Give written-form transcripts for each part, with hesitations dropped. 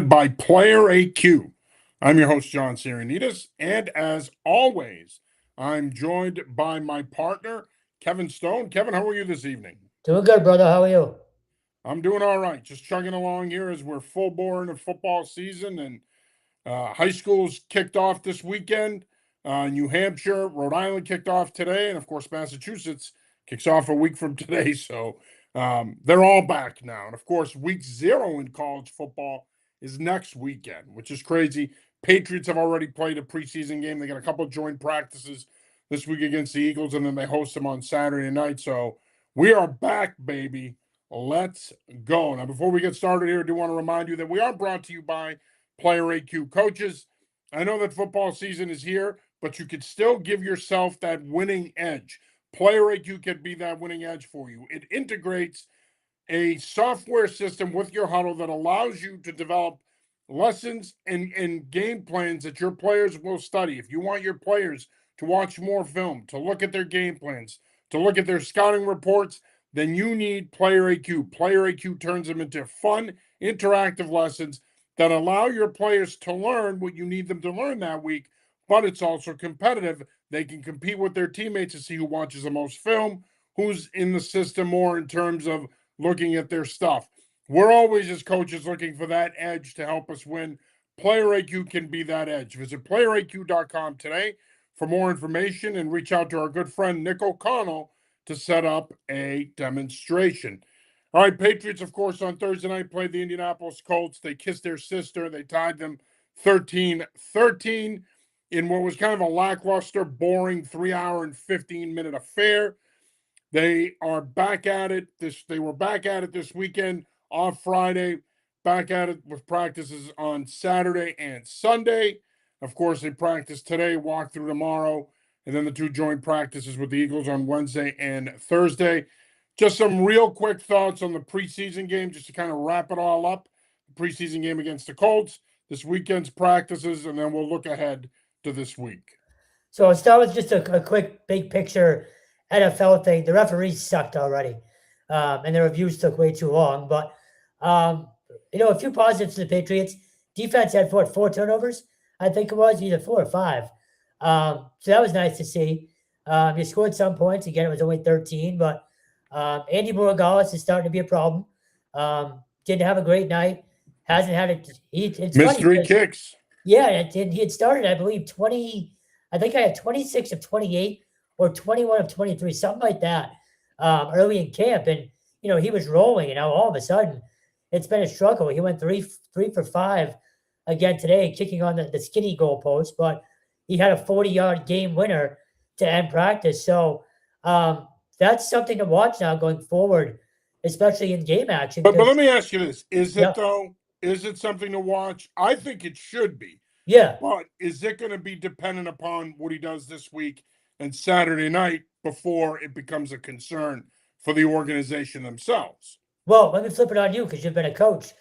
By PlayerAQ. I'm your host, John Sarianides, and as always, I'm joined by my partner, Kevin Stone. Kevin, how are you this evening? Doing good, brother. How are you? I'm doing all right. Just chugging along here as we're full bore into football season, and high school's kicked off this weekend. New Hampshire, Rhode Island kicked off today, and of course, Massachusetts kicks off a week from today. So they're all back now. And of course, week 0 in college football is next weekend, which is crazy. Patriots have already played a preseason game. They got a couple of joint practices this week against the Eagles, and then they host them on Saturday night. So we are back, baby. Let's go. Now, before we get started here, I do want to remind you that we are brought to you by PlayerAQ coaches. I know that football season is here, but you could still give yourself that winning edge. PlayerAQ can be that winning edge for you. It integrates a software system with your huddle that allows you to develop lessons and game plans that your players will study. If you want your players to watch more film, to look at their game plans, to look at their scouting reports, then you need PlayerAQ. PlayerAQ turns them into fun, interactive lessons that allow your players to learn what you need them to learn that week, but it's also competitive. They can compete with their teammates to see who watches the most film, who's in the system more in terms of looking at their stuff. We're always, as coaches, looking for that edge to help us win. PlayerAQ can be that edge. Visit playeraq.com today for more information and reach out to our good friend Nick O'Connell to set up a demonstration. All right, Patriots, of course, on Thursday night played the Indianapolis Colts. They kissed their sister. They tied them 13-13 in what was kind of a lackluster, boring 3-hour and 15-minute affair. They are back at it. They were back at it this weekend, off Friday, back at it with practices on Saturday and Sunday. Of course, they practiced today, walk through tomorrow, and then the 2 joint practices with the Eagles on Wednesday and Thursday. Just some real quick thoughts on the preseason game, just to kind of wrap it all up. The preseason game against the Colts, this weekend's practices, and then we'll look ahead to this week. So I'll start with just a quick big picture NFL thing. The referees sucked already, and the reviews took way too long. But a few positives to the Patriots. Defense had 4 turnovers, I think it was, either 4 or 5. So that was nice to see. You scored some points. Again, it was only 13, but Andy Borregales is starting to be a problem. Didn't have a great night. Hasn't had it. It's Missed funny. 3 kicks. Yeah, he had started, I believe, 20. I think I had 26 of 28 or 21 of 23, something like that, early in camp. And, he was rolling, and now all of a sudden it's been a struggle. He went three for 5 again today, kicking on the skinny goalpost, but he had a 40-yard game winner to end practice. So that's something to watch now going forward, especially in game action. But let me ask you this. Is it, Yep. though? Is it something to watch? I think it should be. Yeah. But is it going to be dependent upon what he does this week and Saturday night before it becomes a concern for the organization themselves? Well, let me flip it on you because you've been a coach.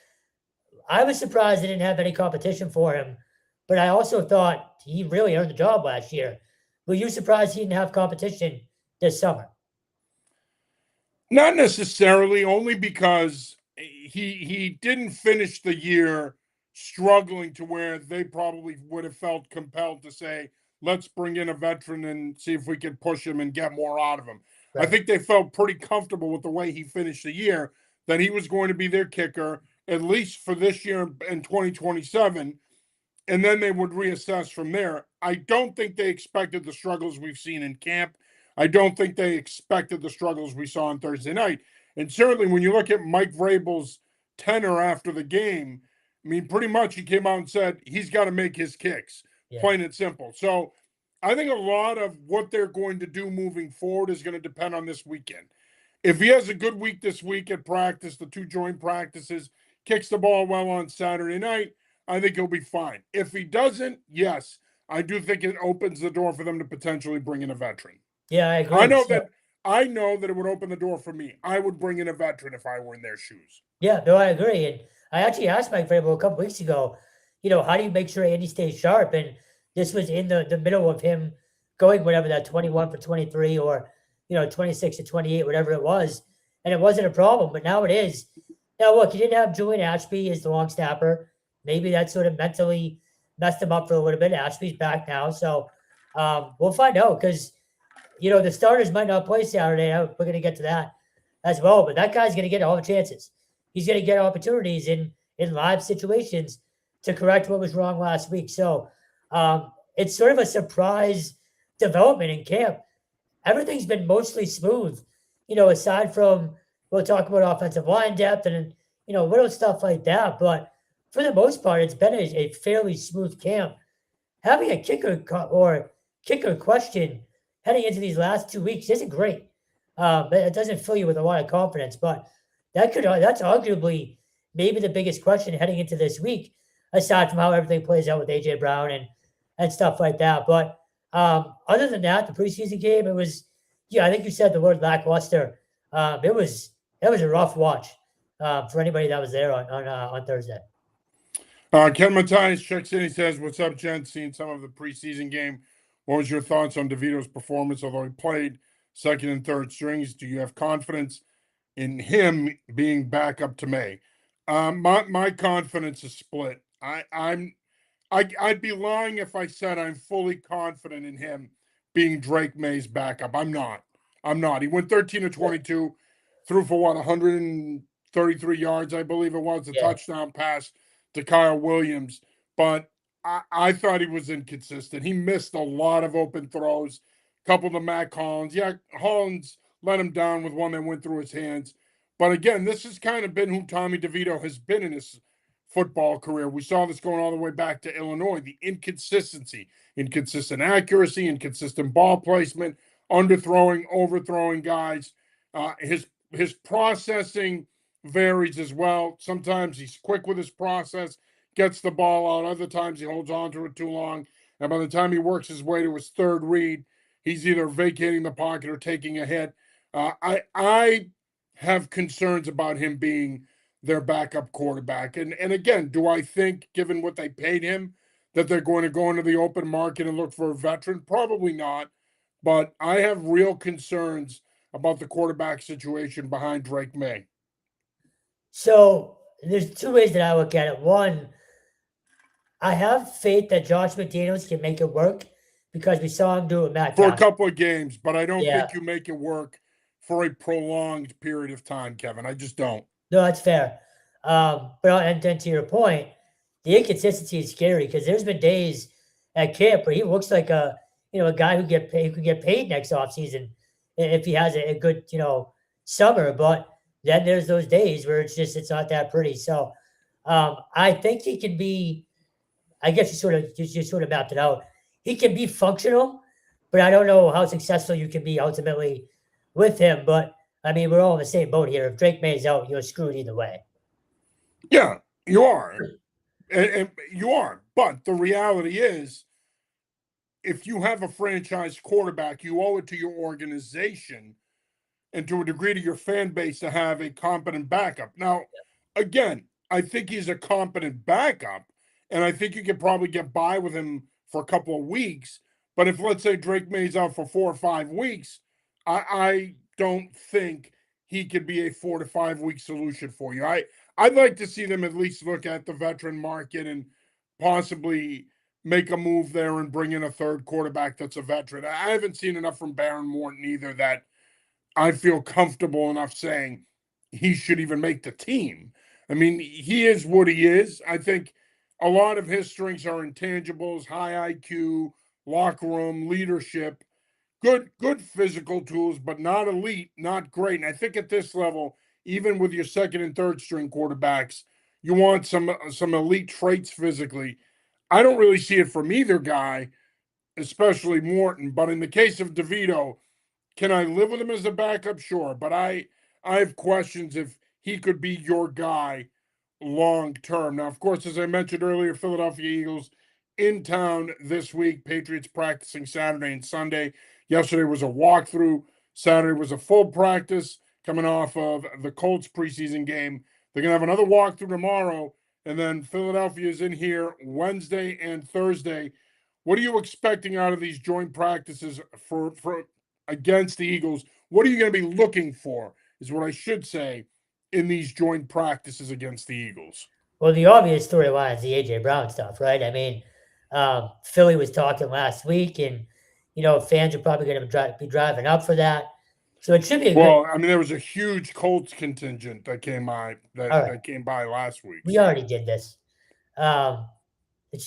I was surprised they didn't have any competition for him, but I also thought he really earned the job last year. Were you surprised he didn't have competition this summer? Not necessarily, only because he didn't finish the year struggling to where they probably would have felt compelled to say, let's bring in a veteran and see if we can push him and get more out of him. Right. I think they felt pretty comfortable with the way he finished the year, that he was going to be their kicker, at least for this year in 2027, and then they would reassess from there. I don't think they expected the struggles we've seen in camp. I don't think they expected the struggles we saw on Thursday night. And certainly when you look at Mike Vrabel's tenor after the game, I mean, pretty much he came out and said he's got to make his kicks, plain and simple. So I think a lot of what they're going to do moving forward is going to depend on this weekend. If he has a good week this week at practice, the 2 joint practices, kicks the ball well on Saturday night, I think he'll be fine. If he doesn't, yes, I do think it opens the door for them to potentially bring in a veteran. Yeah, I agree. I know that it would open the door for me. I would bring in a veteran if I were in their shoes. Yeah, no, I agree. And I actually asked Mike Vrabel a couple weeks ago, how do you make sure Andy stays sharp? And this was in the middle of him going whatever that 21 for 23 or, 26 to 28, whatever it was. And it wasn't a problem, but now it is. Now, look, he didn't have Julian Ashby as the long snapper. maybe that sort of mentally messed him up for a little bit. Ashby's back now, so we'll find out because the starters might not play Saturday. We're going to get to that as well, but that guy's going to get all the chances. He's going to get opportunities in live situations to correct what was wrong last week. So it's sort of a surprise development in camp. Everything's been mostly smooth, aside from we'll talk about offensive line depth and little stuff like that. But for the most part, it's been a fairly smooth camp. Having a kicker question heading into these last 2 weeks isn't great. It doesn't fill you with a lot of confidence, but that's arguably maybe the biggest question heading into this week, aside from how everything plays out with AJ Brown and stuff like that. But other than that, the preseason game, it was, I think you said the word lackluster. It was a rough watch for anybody that was there on Thursday. Ken Matthias checks in. He says, "What's up, Jen? Seeing some of the preseason game. What was your thoughts on DeVito's performance? Although he played second and third strings, do you have confidence in him being back up to May?" My confidence is split. I'd be lying if I said I'm fully confident in him being Drake May's backup. I'm not. He went 13 of 22, threw for 133 yards, I believe it was, a touchdown pass to Kyle Williams. But I thought he was inconsistent. He missed a lot of open throws, couple to Matt Collins. Yeah, Collins let him down with one that went through his hands. But again, this has kind of been who Tommy DeVito has been in his football career. We saw this going all the way back to Illinois, the inconsistency, inconsistent accuracy, inconsistent ball placement, underthrowing, overthrowing guys. His processing varies as well. Sometimes he's quick with his process, gets the ball out. Other times he holds on to it too long. And by the time he works his way to his third read, he's either vacating the pocket or taking a hit. I have concerns about him being their backup quarterback. And again, do I think, given what they paid him, that they're going to go into the open market and look for a veteran? Probably not. But I have real concerns about the quarterback situation behind Drake May. So there's two ways that I look at it. One, I have faith that Josh McDaniels can make it work because we saw him do it with Matt For Castle. a couple of games, but I don't think you make it work for a prolonged period of time, Kevin. I just don't. No, that's fair. And then to your point, the inconsistency is scary because there's been days at camp where he looks like a guy who could get paid next offseason if he has a good summer. But then there's those days where it's not that pretty. So I think he can be. I guess you sort of mapped it out. He can be functional, but I don't know how successful you can be ultimately with him. But I mean, we're all in the same boat here. If Drake May's out, you're screwed either way. Yeah, you are. And you are. But the reality is, if you have a franchise quarterback, you owe it to your organization and to a degree to your fan base to have a competent backup. Now, again, I think he's a competent backup, and I think you could probably get by with him for a couple of weeks. But if, let's say, Drake May's out for 4 or 5 weeks, I don't think he could be a 4 to 5 week solution for you. I'd like to see them at least look at the veteran market and possibly make a move there and bring in a third quarterback that's a veteran. I haven't seen enough from Baron Morton either that I feel comfortable enough saying he should even make the team. I mean, he is what he is. I think a lot of his strengths are intangibles, high IQ, locker room, leadership, good physical tools, but not elite, not great. And I think at this level, even with your second and third string quarterbacks, you want some elite traits physically. I don't really see it from either guy, especially Morton. But in the case of DeVito, can I live with him as a backup? Sure. But I have questions if he could be your guy long term. Now, of course, as I mentioned earlier, Philadelphia Eagles in town this week. Patriots practicing Saturday and Sunday. Yesterday was a walkthrough. Saturday was a full practice coming off of the Colts preseason game. They're going to have another walkthrough tomorrow. And then Philadelphia is in here Wednesday and Thursday. What are you expecting out of these joint practices for against the Eagles? What are you going to be looking for, is what I should say, in these joint practices against the Eagles? Well, the obvious storyline is the AJ Brown stuff, right? I mean, Philly was talking last week, and fans are probably going to be driving up for that. So it should be a good. Well, I mean, there was a huge Colts contingent that came by All right, that came by last week. we already did this. Um, it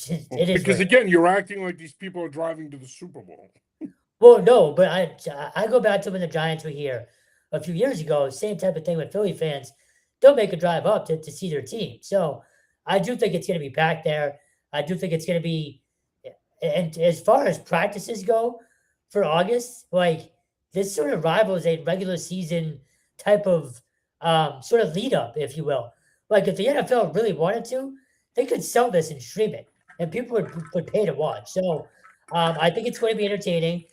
is Because what. again, you're acting like these people are driving to the Super Bowl. Well, no, but I go back to when the Giants were here a few years ago. Same type of thing with Philly fans. They'll make a drive up to see their team. So I do think it's going to be packed there. I do think it's going to be, and as far as practices go for August, like this sort of rivals a regular season type of sort of lead up, if you will. Like if the NFL really wanted to, they could sell this and stream it, and people would pay to watch. So I think it's going to be entertaining.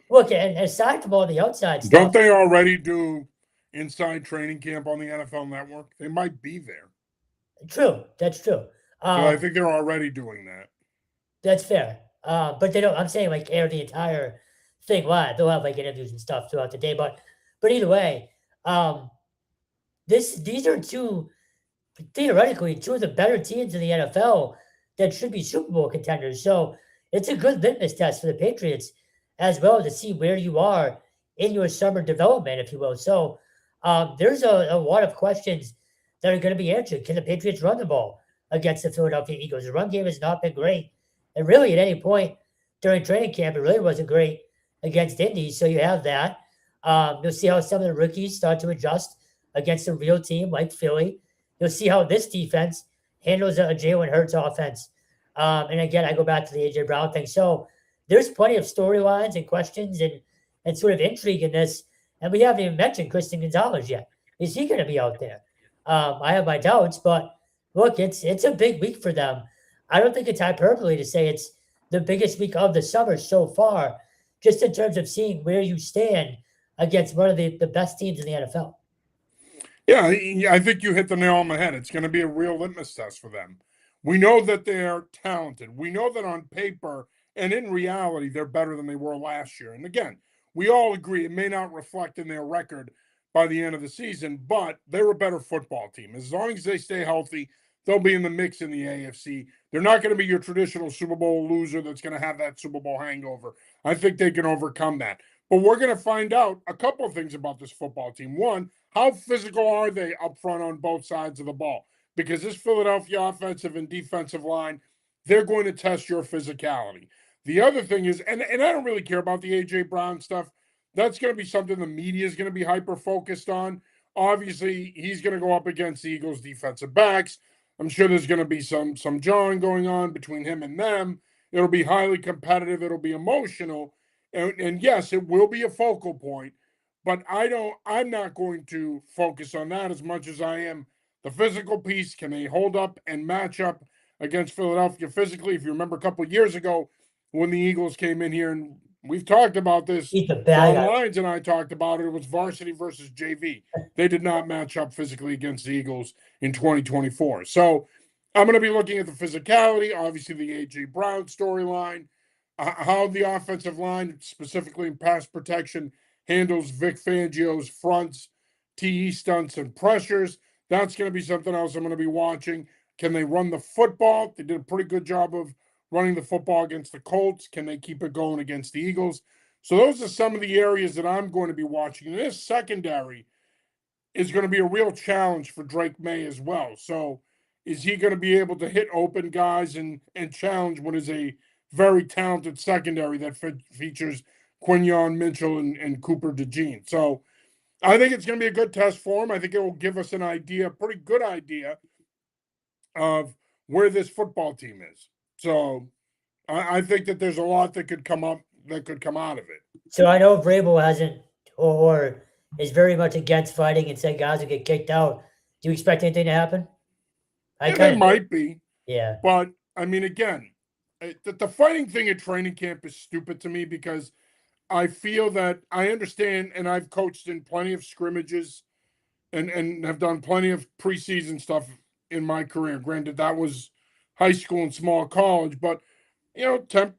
Look, and aside from all the outside Don't stuff, they already do inside training camp on the NFL Network? They might be there. true, that's true. So I think they're already doing that. That's fair. But they don't. I'm saying like air the entire thing live. They'll have like interviews and stuff throughout the day. But either way, um, these are theoretically two of the better teams in the NFL that should be Super Bowl contenders. So it's a good litmus test for the Patriots as well to see where you are in your summer development, if you will. So there's a lot of questions that are going to be answered. Can the Patriots run the ball against the Philadelphia Eagles? The run game has not been great. And really, at any point during training camp, it really wasn't great against Indy. So you have that. You'll see how some of the rookies start to adjust against a real team like Philly. You'll see how this defense handles a Jalen Hurts offense. And again, I go back to the AJ Brown thing. So there's plenty of storylines and questions and sort of intrigue in this. And we haven't even mentioned Christian Gonzalez yet. Is he going to be out there? I have my doubts, but look, it's a big week for them. I don't think it's hyperbole to say it's the biggest week of the summer so far, just in terms of seeing where you stand against one of the best teams in the NFL. Yeah, I think you hit the nail on the head. It's going to be a real litmus test for them. We know that they're talented. We know that on paper and in reality, they're better than they were last year. And again, we all agree it may not reflect in their record by the end of the season, but they're a better football team. As long as they stay healthy, they'll be in the mix in the AFC. They're not going to be your traditional Super Bowl loser that's going to have that Super Bowl hangover. I think they can overcome that. But we're going to find out a couple of things about this football team. One, how physical are they up front on both sides of the ball? Because this Philadelphia offensive and defensive line, they're going to test your physicality. The other thing is, and I don't really care about the A.J. Brown stuff. That's going to be something the media is going to be hyper focused on. Obviously, he's going to go up against the Eagles' defensive backs. I'm sure there's going to be some jawing going on between him and them. It'll be highly competitive. It'll be emotional. And yes, it will be a focal point, but I'm not going to focus on that as much as I am the physical piece. Can they hold up and match up against Philadelphia physically? If you remember a couple of years ago when the Eagles came in here, and we've talked about this, He's the bad John guy. Lyons and I talked about it. It was varsity versus JV. They did not match up physically against the Eagles in 2024. So I'm going to be looking at the physicality, obviously the A.J. Brown storyline, how the offensive line, specifically in pass protection, handles Vic Fangio's fronts, TE stunts, and pressures. That's going to be something else I'm going to be watching. Can they run the football? They did a pretty good job of running the football against the Colts. Can they keep it going against the Eagles? So those are some of the areas that I'm going to be watching. And this secondary is going to be a real challenge for Drake May as well. So is he going to be able to hit open guys and challenge what is a very talented secondary that features Quinyon Mitchell and Cooper DeJean? So I think it's going to be a good test for him. I think it will give us an idea, a pretty good idea of where this football team is. So I think that there's a lot that could come out of it. So I know Vrabel hasn't or is very much against fighting and said guys will get kicked out. Do you expect anything to happen? Yeah, they might be. Yeah. But I mean, again, the fighting thing at training camp is stupid to me because I feel that I understand, and I've coached in plenty of scrimmages and have done plenty of preseason stuff in my career. Granted, that was high school and small college, but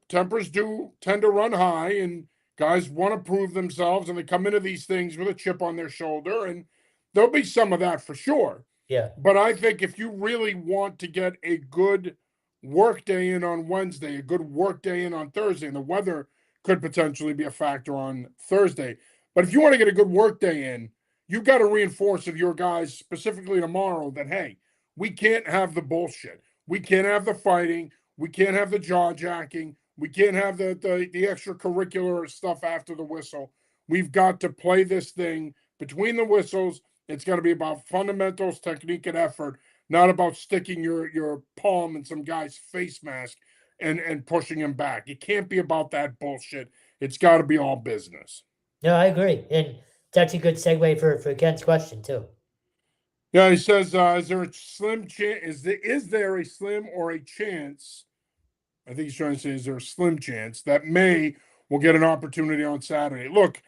tempers do tend to run high, and guys want to prove themselves, and they come into these things with a chip on their shoulder, and there'll be some of that for sure. Yeah. But I think if you really want to get a good work day in on Wednesday, a good work day in on Thursday, and the weather could potentially be a factor on Thursday. But if you want to get a good work day in, you've got to reinforce with your guys specifically tomorrow that, hey, we can't have the bullshit. We can't have the fighting. We can't have the jaw jacking. We can't have the extracurricular stuff after the whistle. We've got to play this thing between the whistles. It's got to be about fundamentals, technique, and effort, not about sticking your palm in some guy's face mask and pushing him back. It can't be about that bullshit. It's got to be all business. No, I agree. And it's actually a good segue for Ken's question too. Yeah, he says, is there a slim chance? Is there a slim or a chance? I think he's trying to say, is there a slim chance that May will get an opportunity on Saturday? Look,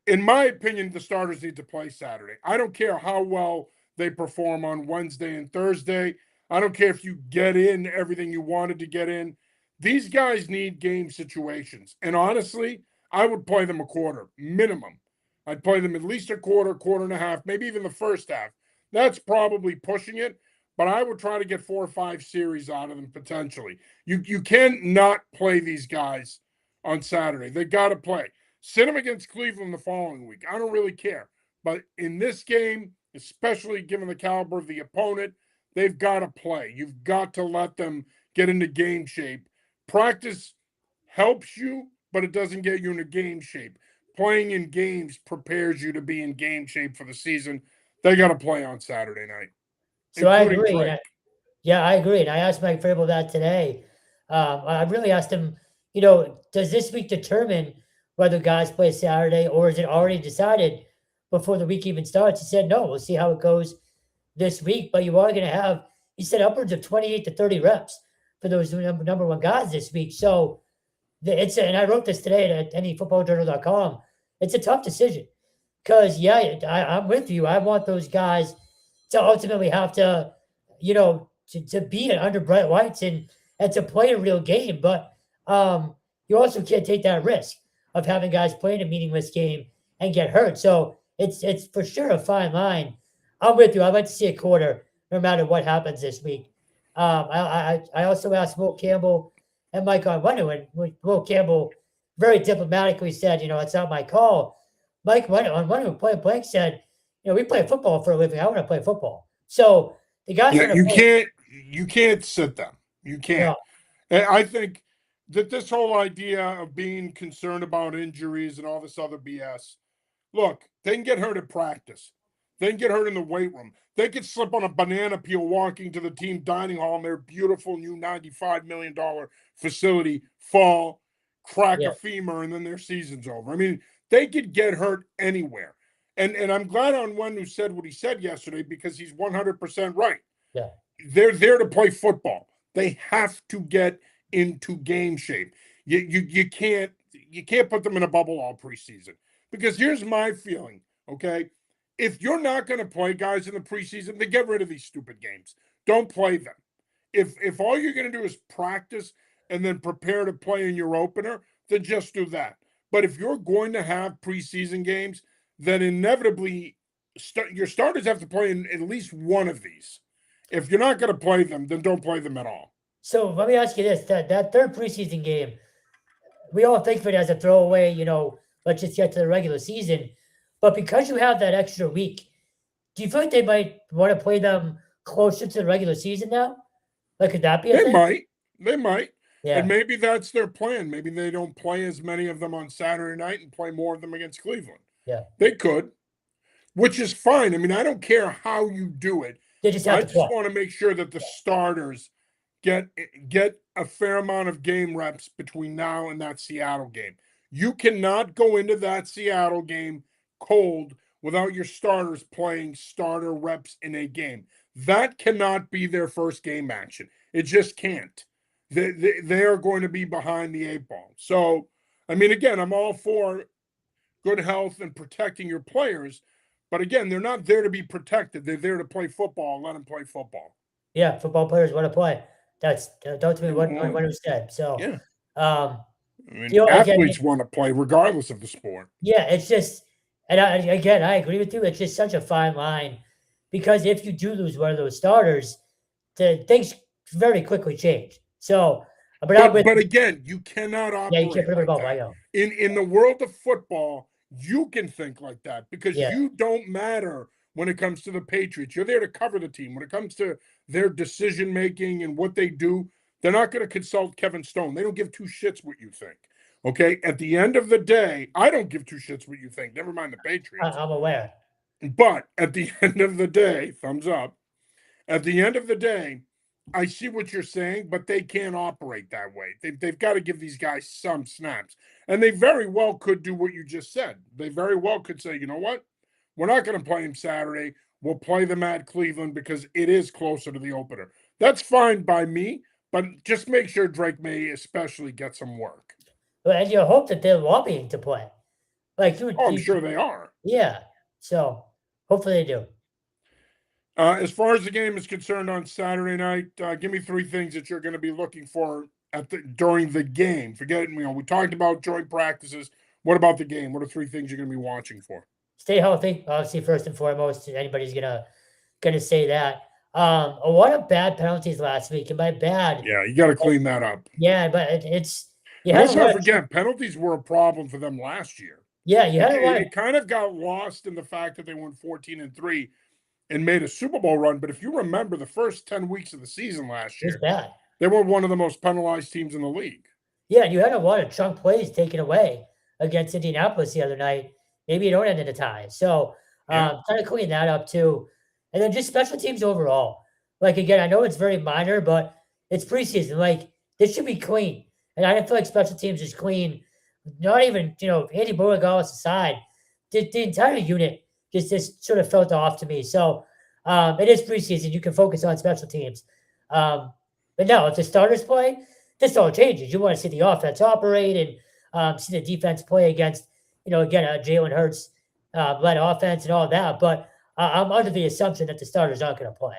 in my opinion, the starters need to play Saturday. I don't care how well they perform on Wednesday and Thursday. I don't care if you get in everything you wanted to get in. These guys need game situations. And honestly, I would play them a quarter minimum. I'd play them at least a quarter, quarter and a half, maybe even the first half. That's probably pushing it, but I would try to get 4 or 5 series out of them potentially. You can't not play these guys on Saturday. They got to play. Sit them against Cleveland the following week. I don't really care. But in this game, especially given the caliber of the opponent, they've got to play. You've got to let them get into game shape. Practice helps you, but it doesn't get you into game shape. Playing in games prepares you to be in game shape for the season. They got to play on Saturday night, So I including agree. Drake. Yeah, I agree. And I asked Mike Vrabel that today. I really asked him, does this week determine whether guys play Saturday or is it already decided before the week even starts? He said, no, we'll see how it goes this week. But you are going to have, he said, upwards of 28 to 30 reps for those number one guys this week. So and I wrote this today at anyfootballjournal.com. It's a tough decision because, yeah, I'm with you. I want those guys to ultimately have to, to be under bright lights and to play a real game. But you also can't take that risk of having guys playing a meaningless game and get hurt. So it's for sure a fine line. I'm with you. I'd like to see a quarter no matter what happens this week. I also asked Will Campbell and Mike on Wonder, and Will Campbell very diplomatically said, it's not my call. Mike on Wonder, point blank said, we play football for a living. I want to play football. So the guys Yeah, you can't sit them. You can't. No. And I think that this whole idea of being concerned about injuries and all this other BS, look, they can get hurt at practice. They can get hurt in the weight room. They could slip on a banana peel walking to the team dining hall in their beautiful new $95 million facility, fall, crack Yeah. a femur, and then their season's over. I mean, they could get hurt anywhere. And I'm glad on one who said what he said yesterday because he's 100% right. Yeah. They're there to play football. They have to get into game shape. You can't put them in a bubble all preseason because here's my feeling. Okay, if you're not going to play guys in the preseason, then get rid of these stupid games. Don't play them. If all you're going to do is practice and then prepare to play in your opener, then just do that. But if you're going to have preseason games, then inevitably your starters have to play in at least one of these. If you're not going to play them, then don't play them at all. So let me ask you this: that third preseason game, we all think of it as a throwaway. Let's just get to the regular season. But because you have that extra week, do you feel like they might want to play them closer to the regular season now? Like, could that be a They thing? might. They might. Yeah. And maybe that's their plan. Maybe they don't play as many of them on Saturday night and play more of them against Cleveland. Yeah. They could, which is fine. I mean, I don't care how you do it. They just have I to just play. want to make sure that the starters get a fair amount of game reps between now and that Seattle game. You cannot go into that Seattle game cold without your starters playing starter reps in a game. That cannot be their first game action. It just can't. They are going to be behind the 8 ball. So, I mean, again, I'm all for good health and protecting your players. But again, they're not there to be protected. They're there to play football. Let them play football. Yeah, football players want to play. That's to me what it was said. So, yeah. I mean, athletes want to play regardless of the sport. Yeah, it's just, and I agree with you. It's just such a fine line because if you do lose one of those starters, the things very quickly change. So, but I'm with But again, you cannot yeah, you can't operate put them in a like bubble. I that. know. In the world of football, you can think like that because Yeah, you don't matter when it comes to the Patriots. You're there to cover the team. When it comes to their decision making and what they do, they're not going to consult Kevin Stone. They don't give two shits what you think. Okay. At the end of the day, I don't give two shits what you think. Never mind the Patriots. I'm aware. But at the end of the day, thumbs up. At the end of the day, I see what you're saying, but they can't operate that way. They've got to give these guys some snaps. And they very well could do what you just said. They very well could say, you know what? We're not going to play him Saturday. We'll play them at Cleveland because it is closer to the opener. That's fine by me, but just make sure Drake May especially gets some work. And you hope that they're lobbying to play. Like Oh, I'm sure they are. yeah. So hopefully they do. As far as the game is concerned on Saturday night, give me three things that you're going to be looking for during the game. Forget it. We talked about joint practices. What about the game? What are three things you're going to be watching for? Stay healthy, obviously, first and foremost. Anybody's gonna say that. A lot of bad penalties last week, and by bad, Yeah, you got to clean that up. yeah, but it's you And had a let's not lot. forget, penalties were a problem for them last year. Yeah, you had a lot. It kind of got lost in the fact that they went 14-3 and made a Super Bowl run. But if you remember the first 10 weeks of the season last It was year, bad. they were one of the most penalized teams in the league. Yeah, you had a lot of chunk plays taken away against Indianapolis the other night. Maybe you don't end in a tie. So Yeah. kind of clean that up too. And then just special teams overall. Like again, I know it's very minor, but it's preseason. Like this should be clean. And I didn't feel like special teams is clean. Not even, Andy Beauregard aside, the entire unit just sort of felt off to me. So it is preseason. You can focus on special teams. But no, if the starters play, this all changes. You want to see the offense operate and see the defense play against, again, Jalen Hurts led offense and all that. But I'm under the assumption that the starters aren't going to play.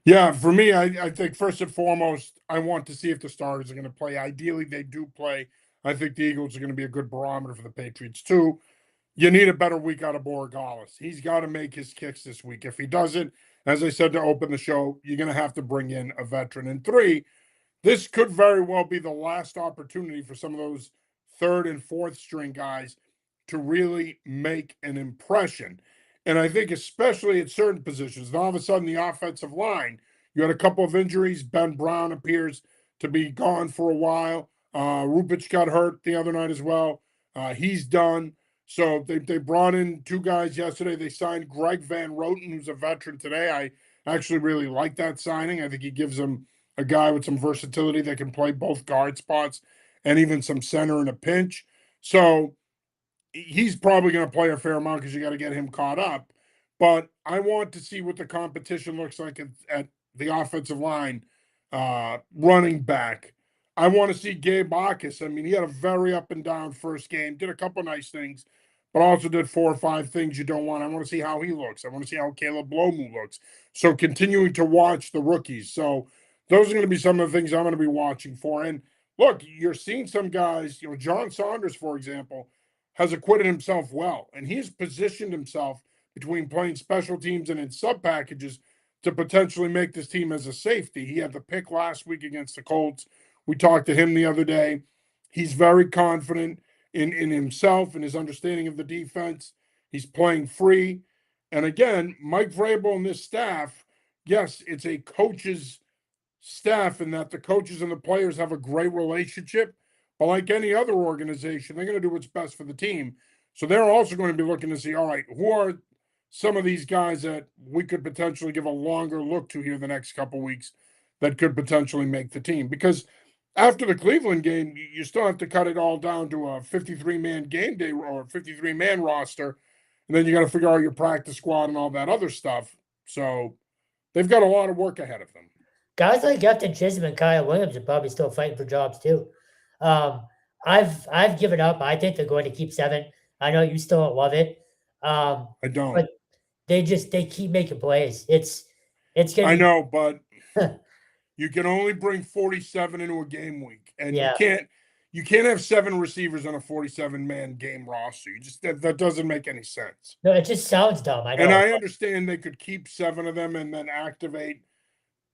Yeah, for me, I think first and foremost, I want to see if the starters are going to play. Ideally, they do play. I think the Eagles are going to be a good barometer for the Patriots, too. You need a better week out of Borregales. He's got to make his kicks this week. If he doesn't, as I said to open the show, you're going to have to bring in a veteran. And three, this could very well be the last opportunity for some of those third and fourth string guys to really make an impression. And I think, especially at certain positions, and all of a sudden, the offensive line, you had a couple of injuries. Ben Brown appears to be gone for a while. Rupich got hurt the other night as well. He's done. So they brought in two guys yesterday. They signed Greg Van Roten, who's a veteran today. I actually really like that signing. I think he gives them a guy with some versatility that can play both guard spots and even some center in a pinch. So he's probably going to play a fair amount because you got to get him caught up. But I want to see what the competition looks like at the offensive line, running back. I want to see Gabe Bacchus. I mean, he had a very up and down first game, did a couple nice things, but also did 4 or 5 things you don't want. I want to see how he looks. I want to see how Caleb Lomu looks. So continuing to watch the rookies. So those are going to be some of the things I'm going to be watching for. And look, you're seeing some guys, John Saunders, for example, has acquitted himself well, and he's positioned himself between playing special teams and in sub packages to potentially make this team as a safety. He had the pick last week against the Colts. We talked to him the other day. He's very confident in himself and his understanding of the defense. He's playing free. And again, Mike Vrabel and this staff, yes, it's a coach's staff in that the coaches and the players have a great relationship. But like any other organization, they're going to do what's best for the team. So they're also going to be looking to see, all right, who are some of these guys that we could potentially give a longer look to here the next couple weeks that could potentially make the team? Because after the Cleveland game, you still have to cut it all down to a 53-man game day or 53-man roster. And then you got to figure out your practice squad and all that other stuff. So they've got a lot of work ahead of them. Guys like Efton Chisholm and Kyle Williams are probably still fighting for jobs too. Um, I've given up. I think they're going to keep 7. I know you still don't love it. I don't. But they keep making plays. It's gonna I be know, but you can only bring 47 into a game week, and yeah. you can't have 7 receivers on a 47-man game roster. You just that doesn't make any sense. No, it just sounds dumb. I And know. I understand they could keep 7 of them and then activate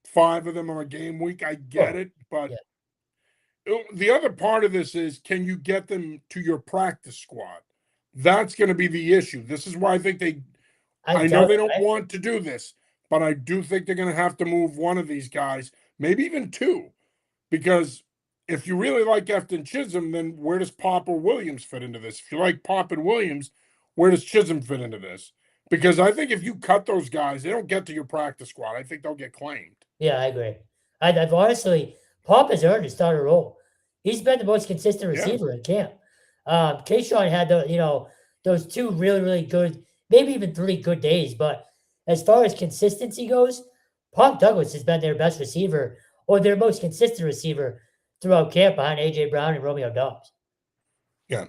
5 of them on a game week. I get Sure. it, but Yeah. the other part of this is, can you get them to your practice squad? That's going to be the issue. This is why I think I I know doubt they it, don't right? want to do this, but I do think they're going to have to move one of these guys, maybe even 2, because if you really like Efton Chisholm, then where does Pop or Williams fit into this? If you like Pop and Williams, where does Chisholm fit into this? Because I think if you cut those guys, they don't get to your practice squad. I think they'll get claimed. Yeah, I agree. I've honestly, Pop has earned a starter role. He's been the most consistent Yeah. receiver in camp. Kayshawn had those 2 really, really good, maybe even 3 good days. But as far as consistency goes, Pop Douglas has been their best receiver or their most consistent receiver throughout camp behind AJ Brown and Romeo Dobbs. Yeah.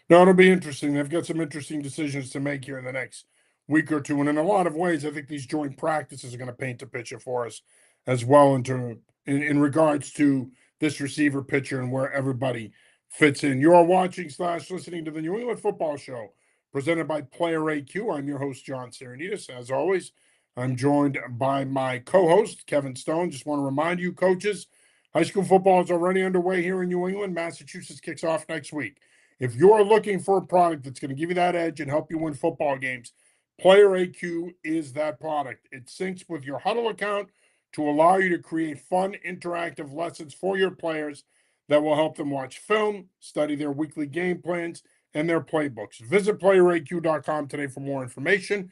No, it'll be interesting. They've got some interesting decisions to make here in the next week or two. And in a lot of ways, I think these joint practices are going to paint the picture for us as well in regards to this receiver picture and where everybody fits in. You are watching / listening to the New England Football Show presented by PlayerAQ. I'm your host, John Sarianides. As always, I'm joined by my co-host, Kevin Stone. Just want to remind you, coaches, high school football is already underway here in New England. Massachusetts kicks off next week. If you're looking for a product that's going to give you that edge and help you win football games, PlayerAQ is that product. It syncs with your Huddle account to allow you to create fun, interactive lessons for your players that will help them watch film, study their weekly game plans, and their playbooks. Visit PlayerAQ.com today for more information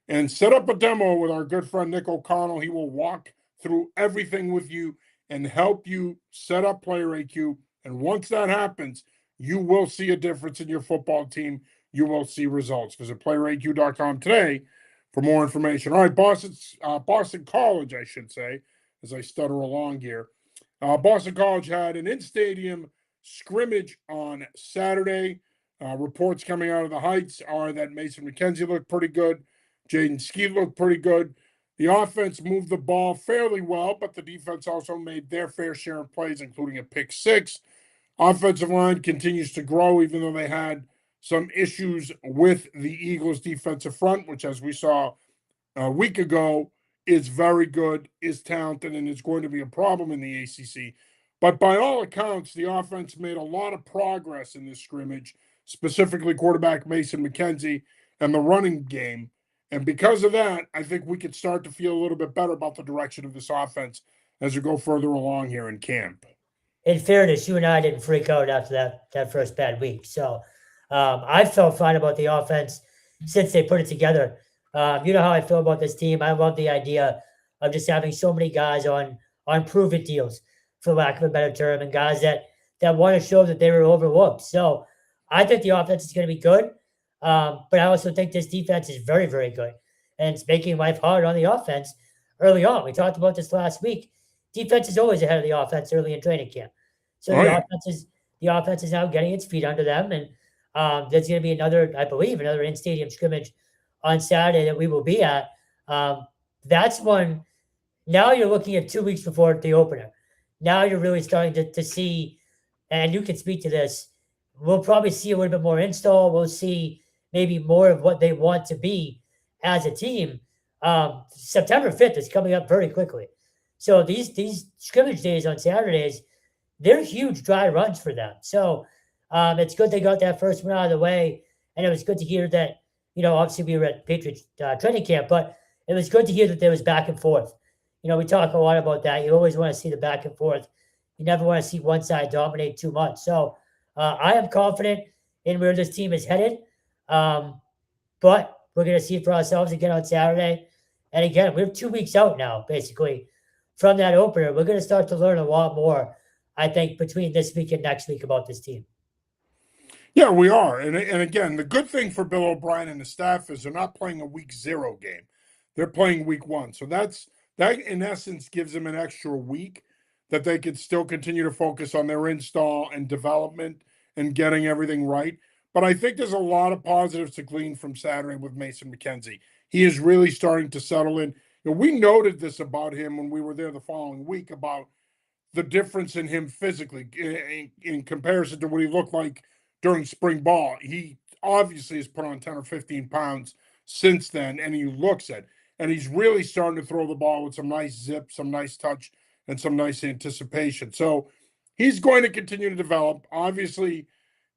and set up a demo with our good friend Nick O'Connell. He will walk through everything with you and help you set up PlayerAQ. And once that happens, you will see a difference in your football team. You will see results. Visit PlayerAQ.com today for more information. All right, Boston College, I should say, as I stutter along here. Boston College had an in-stadium scrimmage on Saturday. Reports coming out of the Heights are that Mason McKenzie looked pretty good. Jaden Skeet looked pretty good. The offense moved the ball fairly well, but the defense also made their fair share of plays, including a pick 6. Offensive line continues to grow, even though they had some issues with the Eagles' defensive front, which, as we saw a week ago, is very good, is talented, and is going to be a problem in the ACC. But by all accounts, the offense made a lot of progress in this scrimmage, specifically quarterback Mason McKenzie and the running game. And because of that, I think we could start to feel a little bit better about the direction of this offense as we go further along here in camp. In fairness, you and I didn't freak out after that first bad week. So I felt fine about the offense since they put it together. You know how I feel about this team. I love the idea of just having so many guys on prove-it deals, for lack of a better term, and guys that want to show that they were overlooked. So I think the offense is going to be good, but I also think this defense is very, very good, and it's making life hard on the offense early on. We talked about this last week. Defense is always ahead of the offense early in training camp. So the offense is now getting its feet under them, and there's going to be another in-stadium scrimmage on Saturday that we will be at. That's when now you're looking at 2 weeks before the opener. Now you're really starting to see, and you can speak to this. We'll probably see a little bit more install. We'll see maybe more of what they want to be as a team. September 5th is coming up very quickly. So these scrimmage days on Saturdays, they're huge dry runs for them. So it's good they got that first one out of the way. And it was good to hear that, obviously we were at Patriots training camp, but it was good to hear that there was back and forth. We talk a lot about that. You always want to see the back and forth. You never want to see one side dominate too much. So I am confident in where this team is headed. But we're going to see it for ourselves again on Saturday. And again, we're 2 weeks out now, basically, from that opener. We're going to start to learn a lot more, I think, between this week and next week about this team. Yeah, we are. And again, the good thing for Bill O'Brien and the staff is they're not playing a week 0 game. They're playing week 1. So that in essence gives them an extra week that they could still continue to focus on their install and development and getting everything right. But I think there's a lot of positives to glean from Saturday with Mason McKenzie. He is really starting to settle in. We noted this about him when we were there the following week about the difference in him physically in comparison to what he looked like during spring ball. He obviously has put on 10 or 15 pounds since then, and he looks it. And he's really starting to throw the ball with some nice zip, some nice touch, and some nice anticipation. So he's going to continue to develop. Obviously,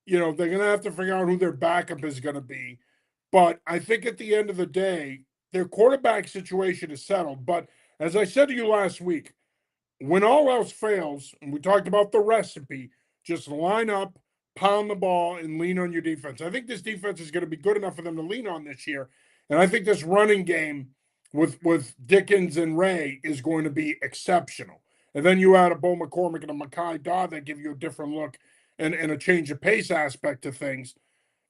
they're going to have to figure out who their backup is going to be. But I think at the end of the day, their quarterback situation is settled. But as I said to you last week, when all else fails, and we talked about the recipe, just line up, pound the ball, and lean on your defense. I think this defense is going to be good enough for them to lean on this year. And I think this running game with Dickens and Ray is going to be exceptional. And then you add a Bo McCormick and a Mekhi Dodd that give you a different look and a change of pace aspect to things.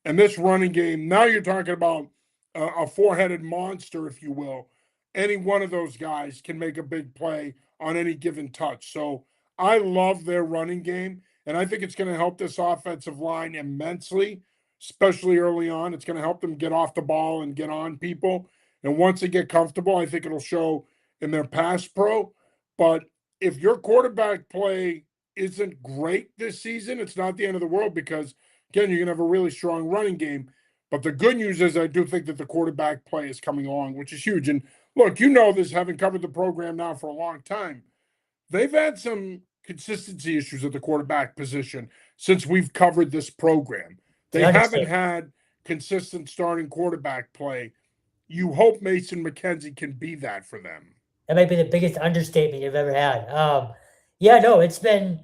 And this running game, now you're talking about a four-headed monster, if you will. Any one of those guys can make a big play on any given touch. So I love their running game, and I think it's going to help this offensive line immensely, especially early on. It's going to help them get off the ball and get on people. And once they get comfortable, I think it'll show in their pass pro. But if your quarterback play isn't great this season, it's not the end of the world because, again, you're going to have a really strong running game. But the good news is I do think that the quarterback play is coming along, which is huge. And look, this, having covered the program now for a long time, they've had some consistency issues at the quarterback position since we've covered this program. They haven't had consistent starting quarterback play. You hope Mason McKenzie can be that for them. That might be the biggest understatement you've ever had. Yeah, no, it's been,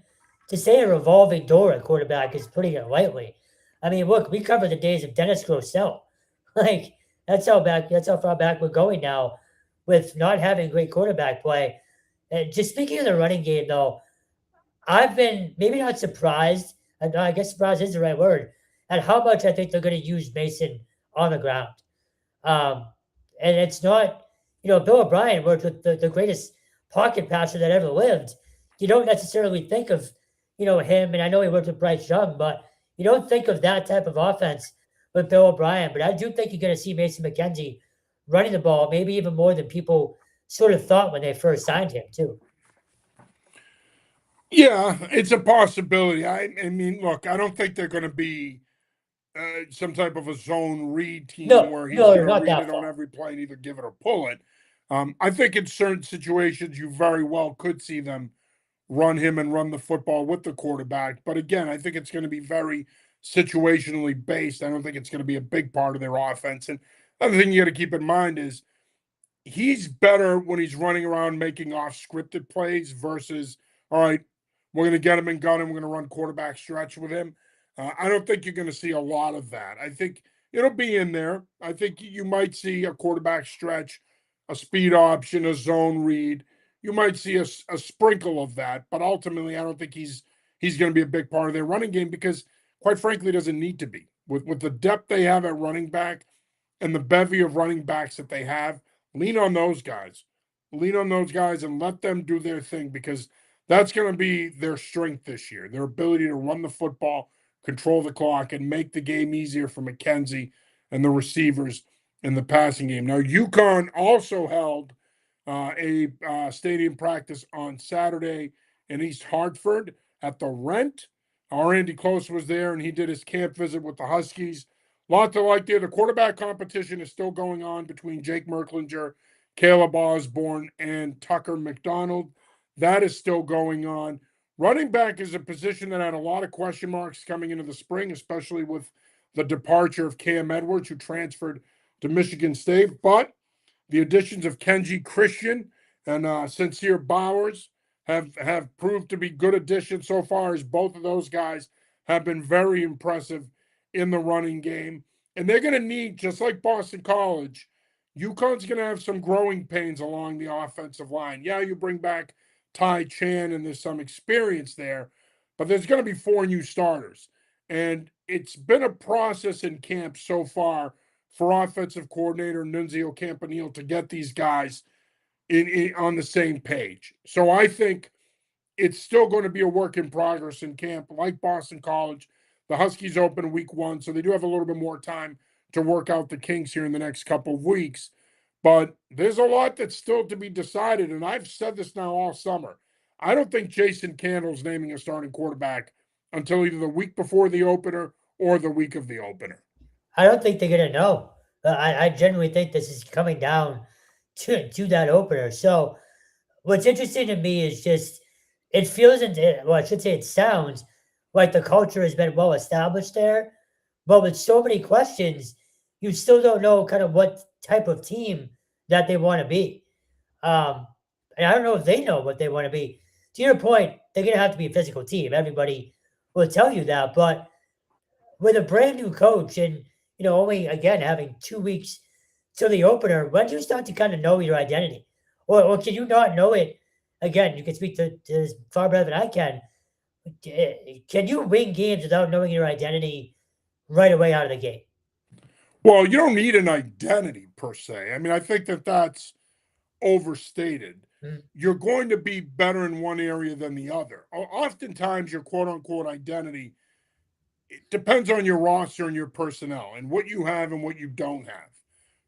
to say a revolving door at quarterback is putting it lightly. I mean, look, we covered the days of Dennis Grosel. Like, that's how far back we're going now with not having great quarterback play. And just speaking of the running game, though, I've been maybe not surprised. I guess surprised is the right word at how much I think they're going to use Mason on the ground. Um, and it's not, Bill O'Brien worked with the greatest pocket passer that ever lived. You don't necessarily think of, him, and I know he worked with Bryce Young, but you don't think of that type of offense with Bill O'Brien. But I do think you're going to see Mason McKenzie running the ball, maybe even more than people sort of thought when they first signed him, too. Yeah, it's a possibility. I mean, look, I don't think they're going to be some type of a zone read team where he's going to read it on every play and either give it or pull it. I think in certain situations, you very well could see them run him and run the football with the quarterback. But again, I think it's going to be very situationally based. I don't think it's going to be a big part of their offense. And another thing you got to keep in mind is he's better when he's running around making off scripted plays versus, all right, we're going to get him in gun and we're going to run quarterback stretch with him. I don't think you're going to see a lot of that. I think it'll be in there. I think you might see a quarterback stretch, a speed option, a zone read. You might see a sprinkle of that, but ultimately, I don't think he's going to be a big part of their running game because, quite frankly, it doesn't need to be. With the depth they have at running back and the bevy of running backs that they have, lean on those guys. Lean on those guys and let them do their thing because that's going to be their strength this year, their ability to run the football, control the clock, and make the game easier for McKenzie and the receivers in the passing game. Now, UConn also held a stadium practice on Saturday in East Hartford at the Rent. Our Andy Close was there, and he did his camp visit with the Huskies. Lot to like there. The quarterback competition is still going on between Jake Merklinger, Caleb Osborne, and Tucker McDonald. That is still going on. Running back is a position that had a lot of question marks coming into the spring, especially with the departure of Cam Edwards, who transferred to Michigan State. But the additions of Kenji Christian and Sincere Bowers have proved to be good additions so far, as both of those guys have been very impressive in the running game. And they're going to need, just like Boston College, UConn's going to have some growing pains along the offensive line. Yeah, you bring back Ty Chan and there's some experience there, but there's going to be 4 new starters. And it's been a process in camp so far for offensive coordinator Nunzio Campanile to get these guys on the same page. So I think it's still going to be a work in progress in camp, like Boston College. The Huskies open week 1, so they do have a little bit more time to work out the kinks here in the next couple of weeks. But there's a lot that's still to be decided, and I've said this now all summer. I don't think Jason Candle's naming a starting quarterback until either the week before the opener or the week of the opener. I don't think they're gonna know. I genuinely think this is coming down to that opener. So what's interesting to me is just it feels well, I should say it sounds like the culture has been well established there, but with so many questions, you still don't know kind of what type of team that they want to be. Um, and I don't know if they know what they want to be. To your point, they're gonna have to be a physical team. Everybody will tell you that, but with a brand new coach and only again having 2 weeks till the opener, when do you start to kind of know your identity, or can you not know it? Again, you can speak to this far better than I can. Can you win games without knowing your identity right away out of the gate? Well, you don't need an identity per se. I mean, I think that that's overstated. Mm. You're going to be better in one area than the other. Oftentimes, your quote unquote identity, it depends on your roster and your personnel and what you have and what you don't have.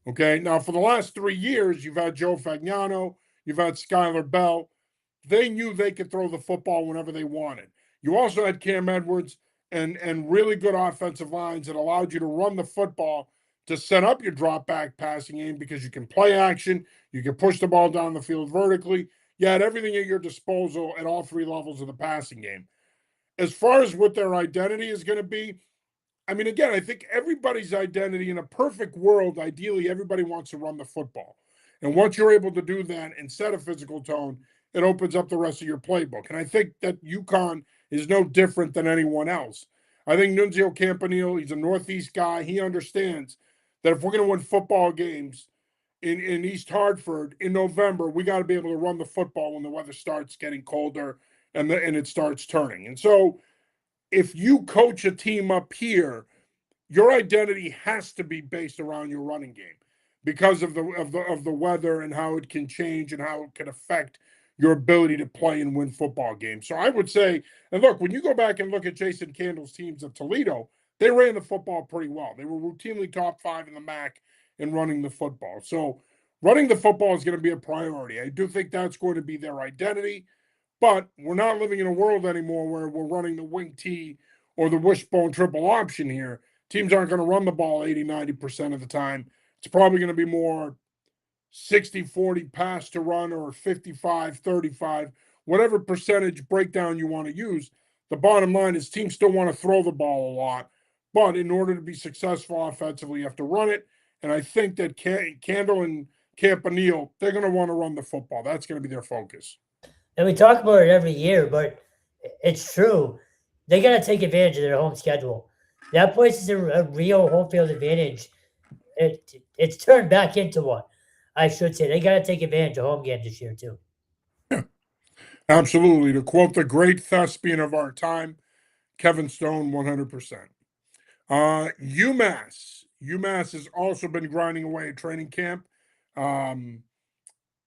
Okay. Now, for the last 3 years, you've had Joe Fagnano, you've had Skylar Bell. They knew they could throw the football whenever they wanted. You also had Cam Edwards and really good offensive lines that allowed you to run the football to set up your drop back passing game because you can play action, you can push the ball down the field vertically. You had everything at your disposal at all three levels of the passing game. As far as what their identity is going to be, I mean, again, I think everybody's identity in a perfect world, ideally, everybody wants to run the football. And once you're able to do that and set a physical tone, it opens up the rest of your playbook. And I think that UConn is no different than anyone else. I think Nunzio Campanile, he's a Northeast guy. He understands that if we're going to win football games in East Hartford in November, we got to be able to run the football when the weather starts getting colder and it starts turning. And so if you coach a team up here, your identity has to be based around your running game because of the weather and how it can change and how it can affect your ability to play and win football games. So I would say, and look, when you go back and look at Jason Candle's teams at Toledo, they ran the football pretty well. They were routinely top 5 in the MAC in running the football. So running the football is going to be a priority. I do think that's going to be their identity. But we're not living in a world anymore where we're running the wing T or the wishbone triple option here. Teams aren't going to run the ball 80, 90% of the time. It's probably going to be more 60-40 pass to run or 55-35, whatever percentage breakdown you want to use. The bottom line is teams still want to throw the ball a lot. But in order to be successful offensively, you have to run it. And I think that Candle and Campanile, they're going to want to run the football. That's going to be their focus. And we talk about it every year, but it's true. They got to take advantage of their home schedule. That places a real home field advantage. It's turned back into one, I should say. They got to take advantage of home games this year too. Absolutely. To quote the great thespian of our time, Kevin Stone, 100%. UMass has also been grinding away at training camp.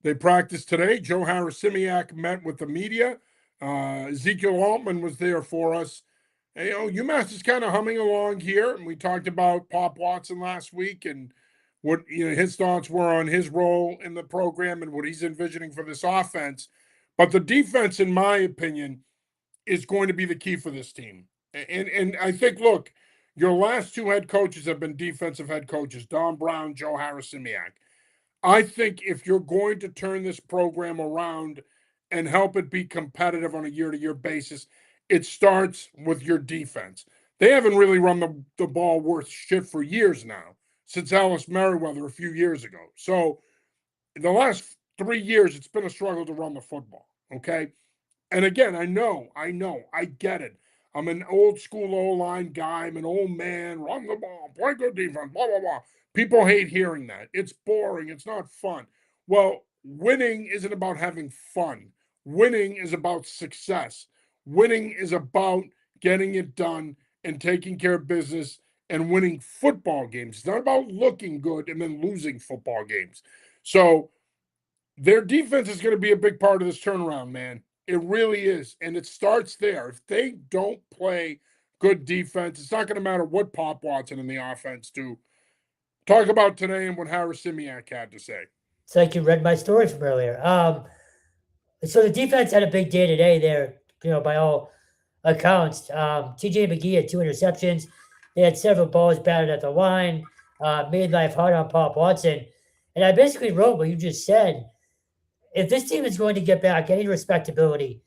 They practiced today. Joe Harris-Simiak met with the media. Ezekiel Altman was there for us. And, UMass is kind of humming along here. And we talked about Pop Watson last week and what his thoughts were on his role in the program and what he's envisioning for this offense. But the defense, in my opinion, is going to be the key for this team. And I think, look, your last two head coaches have been defensive head coaches, Don Brown, Joe Harris-Simiak. I think if you're going to turn this program around and help it be competitive on a year-to-year basis, it starts with your defense. They haven't really run the ball worth shit for years now, since Alice Merriweather a few years ago. So the last 3 years, it's been a struggle to run the football, okay? And again, I know, I get it. I'm an old school O-line guy. I'm an old man. Run the ball, play good defense, blah, blah, blah. People hate hearing that. It's boring. It's not fun. Well, winning isn't about having fun. Winning is about success. Winning is about getting it done and taking care of business and winning football games. It's not about looking good and then losing football games. So their defense is going to be a big part of this turnaround, man. It really is. And it starts there. If they don't play good defense, it's not going to matter what Pop Watson and the offense do. Talk about today and what Harris-Simiak had to say. It's like you read my story from earlier. So the defense had a big day today there, by all accounts. TJ McGee had 2 interceptions. They had several balls batted at the line, made life hard on Pop Watson. And I basically wrote what you just said. If this team is going to get back any respectability,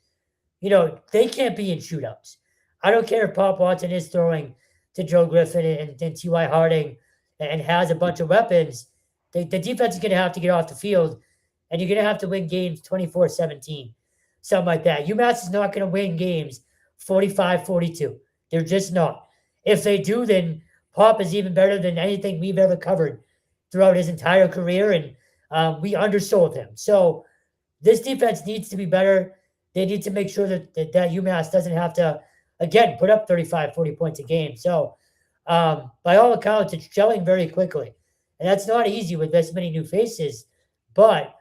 they can't be in shootouts. I don't care if Pop Watson is throwing to Joe Griffin and T.Y. Harding and has a bunch of weapons. The defense is going to have to get off the field, and you're going to have to win games 24-17, something like that. UMass is not going to win games 45-42. They're just not. If they do, then Pop is even better than anything we've ever covered throughout his entire career, and we undersold him. So this defense needs to be better. They need to make sure that UMass doesn't have to, again, put up 35, 40 points a game. So by all accounts, it's gelling very quickly. And that's not easy with this many new faces. But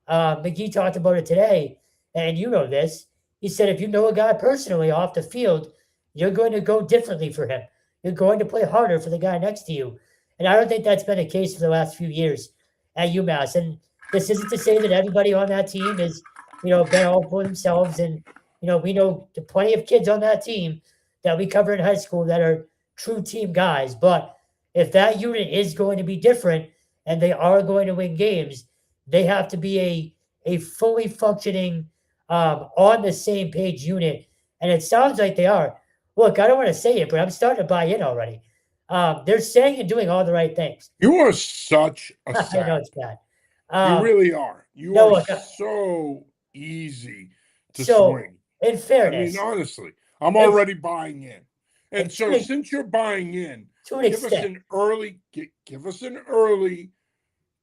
McGee talked about it today, and you know this. He said if you know a guy personally off the field, you're going to go differently for him. You're going to play harder for the guy next to you. And I don't think that's been the case for the last few years at UMass. And this isn't to say that everybody on that team is, been all for themselves. And, we know plenty of kids on that team that we cover in high school that are true team guys. But if that unit is going to be different and they are going to win games, they have to be a fully functioning, on the same page unit. And it sounds like they are. Look, I don't want to say it, but I'm starting to buy in already. They're saying and doing all the right things. You are such a I know it's bad. You really are. You no, are look, so easy to so, swing. In fairness, I mean, honestly, I'm already buying in. And so, to since you're buying in, an give us extent, an early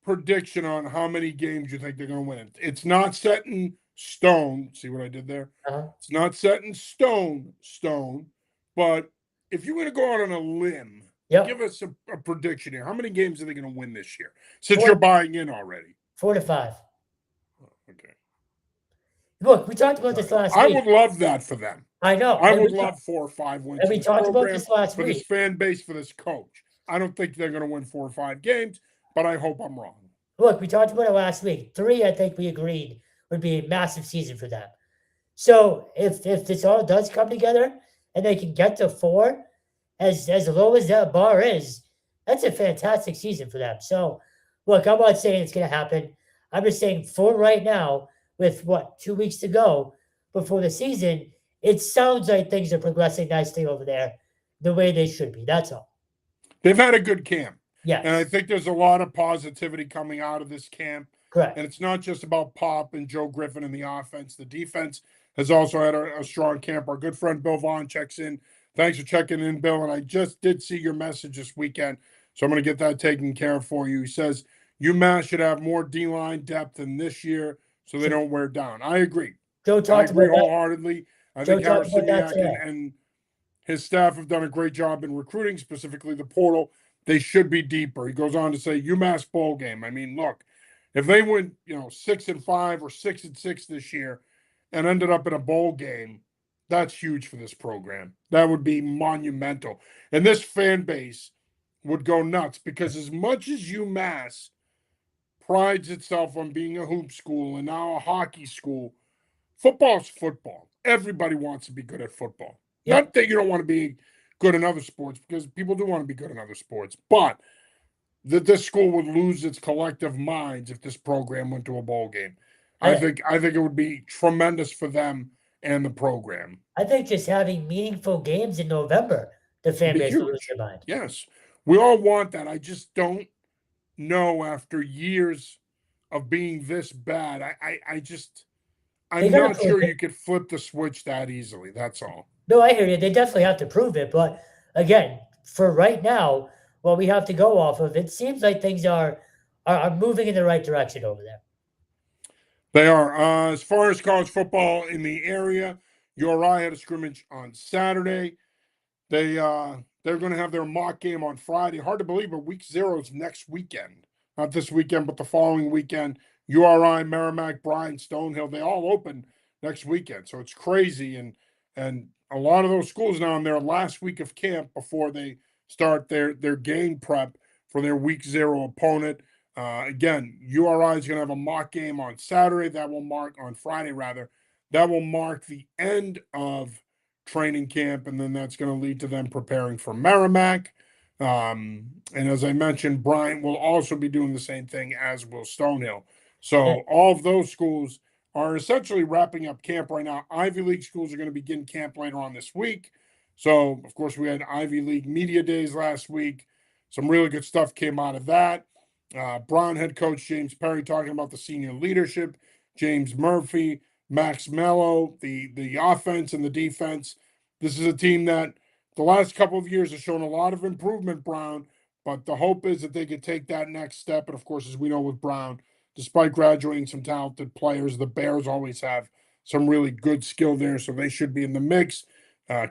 prediction on how many games you think they're going to win. It's not set in stone. See what I did there? It's not set in stone. But if you're going to go out on a limb, give us a prediction here. How many games are they going to win this year? Since you're buying in already. 4 to 5. Okay. Look, we talked about this last week. I would love that for them. I know. I would love 4 or 5 wins. And we talked about this last week. For this fan base, for this coach. I don't think they're going to win 4 or 5 games, but I hope I'm wrong. Look, we talked about it last week. 3, I think we agreed, would be a massive season for them. So if this all does come together and they can get to 4, as low as that bar is, that's a fantastic season for them. So, look, I'm not saying it's going to happen. I'm just saying for right now, with 2 weeks to go before the season, it sounds like things are progressing nicely over there the way they should be. That's all. They've had a good camp. Yes. And I think there's a lot of positivity coming out of this camp. Correct. And it's not just about Pop and Joe Griffin and the offense. The defense has also had a strong camp. Our good friend Bill Vaughn checks in. Thanks for checking in, Bill. And I just did see your message this weekend, so I'm going to get that taken care of for you. He says UMass should have more D-line depth than this year so they don't wear down. I agree. Joe talked about wholeheartedly. I think Harris Simiak and his staff have done a great job in recruiting, specifically the portal. They should be deeper. He goes on to say UMass bowl game. I mean, look, if they went 6-5 or 6-6 this year and ended up in a bowl game, that's huge for this program. That would be monumental. And this fan base would go nuts because as much as UMass prides itself on being a hoop school and now a hockey school, football's football. Everybody wants to be good at football. Yep. Not that you don't want to be good in other sports, because people do want to be good in other sports, but that this school would lose its collective minds if this program went to a bowl game. I think it would be tremendous for them and the program. I think just having meaningful games in November, the fan base will lose their mind. Yes. We all want that. I just don't know after years of being this bad. I'm not sure you could flip the switch that easily. That's all. No, I hear you. They definitely have to prove it. But again, for right now, what we have to go off of, it seems like things are moving in the right direction over there. They are. As far as college football in the area, URI had a scrimmage on Saturday. They're going to have their mock game on Friday. Hard to believe, but week 0 is next weekend. Not this weekend, but the following weekend. URI, Merrimack, Bryan, Stonehill, they all open next weekend. So it's crazy. And a lot of those schools now in their last week of camp before they start their game prep for their week 0 opponent. Again, URI is going to have a mock game on Saturday. On Friday rather. That will mark the end of training camp, and then that's going to lead to them preparing for Merrimack. And as I mentioned, Bryant will also be doing the same thing, as will Stonehill. So all of those schools are essentially wrapping up camp right now. Ivy League schools are going to begin camp later on this week. So, of course, we had Ivy League media days last week. Some really good stuff came out of that. Brown head coach James Perry talking about the senior leadership, James Murphy, Max Mello, the offense and the defense. This is a team that the last couple of years has shown a lot of improvement, Brown, but the hope is that they could take that next step. And of course, as we know with Brown, despite graduating some talented players, the Bears always have some really good skill there, so they should be in the mix.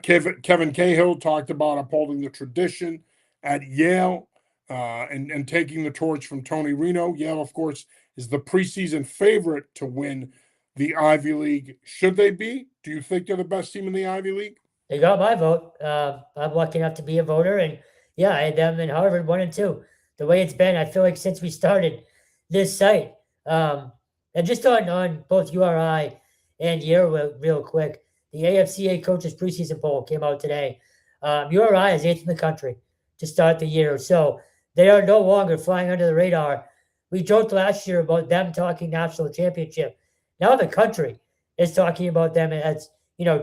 Kevin Cahill talked about upholding the tradition at Yale and taking the torch from Tony Reno. Yale, of course, is the preseason favorite to win the Ivy League. Should they be? Do you think they're the best team in the Ivy League? They got my vote. I'm lucky enough to be a voter, and yeah, I had them in Harvard 1 and 2. The way it's been, I feel like since we started this site, and just on both URI and Yale, real quick, the AFCA coaches preseason poll came out today. URI is 8th in the country to start the year, so they are no longer flying under the radar. We joked last year about them talking national championship. Now the country is talking about them as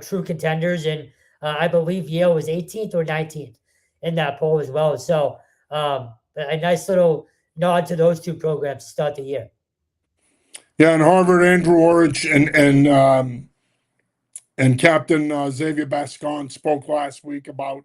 true contenders, and I believe Yale was 18th or 19th in that poll as well. So a nice little nod to those two programs to start the year. Yeah, and Harvard, Andrew Orridge and Captain Xavier Bascon spoke last week about